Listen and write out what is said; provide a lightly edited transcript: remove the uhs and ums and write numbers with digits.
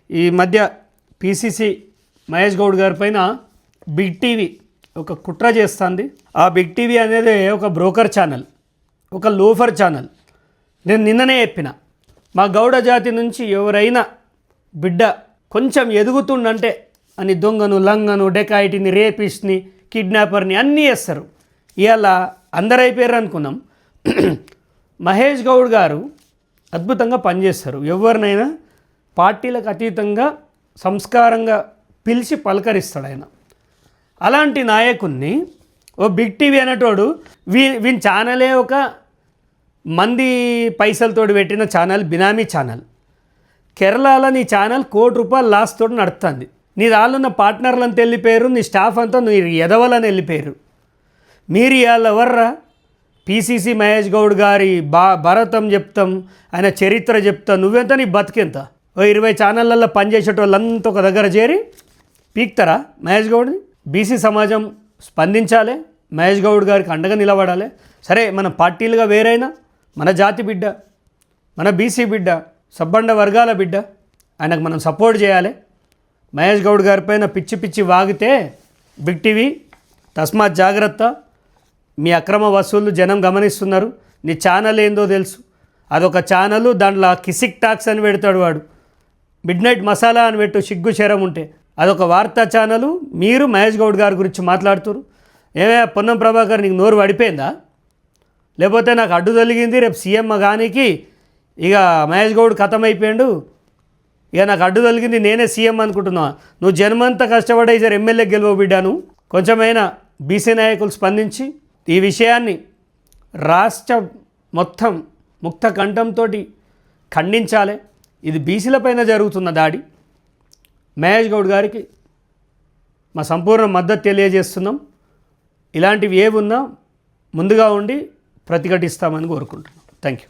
ఈ మధ్య పిసిసి మహేష్ గౌడ్ గారి పైన బిగ్ టీవీ ఒక కుట్ర చేస్తుంది. ఆ బిగ్ టీవీ అనేది ఒక బ్రోకర్ ఛానల్, ఒక లోఫర్ ఛానల్. నేను నిన్ననే చెప్పిన, మా గౌడ జాతి నుంచి ఎవరైనా బిడ్డ కొంచెం ఎదుగుతుండంటే అని దొంగను, లంగను, డెకాయిటీని, రేపిస్ట్ని, కిడ్నాపర్ని అన్నీ చేస్తారు. ఇవాళ అందరు అయిపోయారు అనుకున్నాం. మహేష్ గౌడ్ గారు అద్భుతంగా పనిచేస్తారు. ఎవరినైనా పార్టీలకు అతీతంగా సంస్కారంగా పిలిచి పలకరిస్తాడు ఆయన. అలాంటి నాయకుడిని ఓ బిగ్ టీవీ అనేటోడు వీని ఛానలే ఒక మంది పైసలతోటి పెట్టిన ఛానల్, బినామీ ఛానల్. కేరళలో నీ ఛానల్ ₹1,00,00,000 లాస్ తోటి నడుస్తుంది. నీ దాళ్ళున్న పార్ట్నర్లను వెళ్ళిపోయారు, నీ స్టాఫ్ అంతా నువ్వు ఎదవలని వెళ్ళిపోయారు. మీరు ఇవాళ ఎవర్రా? పిసిసి మహేష్ గౌడ్ గారి భారతం చెప్తాం, ఆయన చరిత్ర చెప్తాం. నువ్వెంత, నీ బతికెంత? ఓ 20 ఛానళ్ళల్లో పనిచేసేటోళ్ళంతా ఒక దగ్గర చేరి పీక్తారా మహేష్ గౌడ్ని? బీసీ సమాజం స్పందించాలి, మహేష్ గౌడ్ గారికి అండగా నిలబడాలి. సరే, మన పార్టీలుగా వేరైనా మన జాతి బిడ్డ, మన బీసీ బిడ్డ, సబ్బండ వర్గాల బిడ్డ, ఆయనకు మనం సపోర్ట్ చేయాలి. మహేష్ గౌడ్ గారి పైన పిచ్చి పిచ్చి వాగితే బిగ్ టీవీ తస్మాత్ జాగ్రత్త. మీ అక్రమ వసూళ్ళు జనం గమనిస్తున్నారు. నీ ఛానల్ ఏందో తెలుసు, అదొక ఛానల్. దాంట్లో కిసిక్ టాక్స్ అని పెడతాడు వాడు, మిడ్ నైట్ మసాలా అని పెట్టు, సిగ్గు శరం ఉంటే. అదొక వార్తా ఛానలు. మీరు మహేష్ గౌడ్ గారి గురించి మాట్లాడుతున్నారు. ఏమే పొన్నం ప్రభాకర్, నీకు నోరు పడిపోయిందా? లేకపోతే నాకు అడ్డు తొలిగింది, రేపు సీఎం గానికి ఇక మహేష్ గౌడ్ ఖతం అయిపోయాడు, ఇక నాకు అడ్డు తొలిగింది, నేనే సీఎం అనుకుంటున్నా. నువ్వు జన్మంతా కష్టపడే సార్ ఎమ్మెల్యే గెలువ బిడ్డాను. కొంచెమైనా బీసీ నాయకులు స్పందించి ఈ విషయాన్ని రాష్ట్ర మొత్తం ముక్త కంఠంతో ఖండించాలి. ఇది బీసీలపైన జరుగుతున్న దాడి. మహేష్ గౌడ్ గారికి మా సంపూర్ణ మద్దతు తెలియజేస్తున్నాం. ఇలాంటివి ఏవున్నా ముందుగా ఉండి ప్రతిఘటిస్తామని కోరుకుంటున్నాం. Thank you.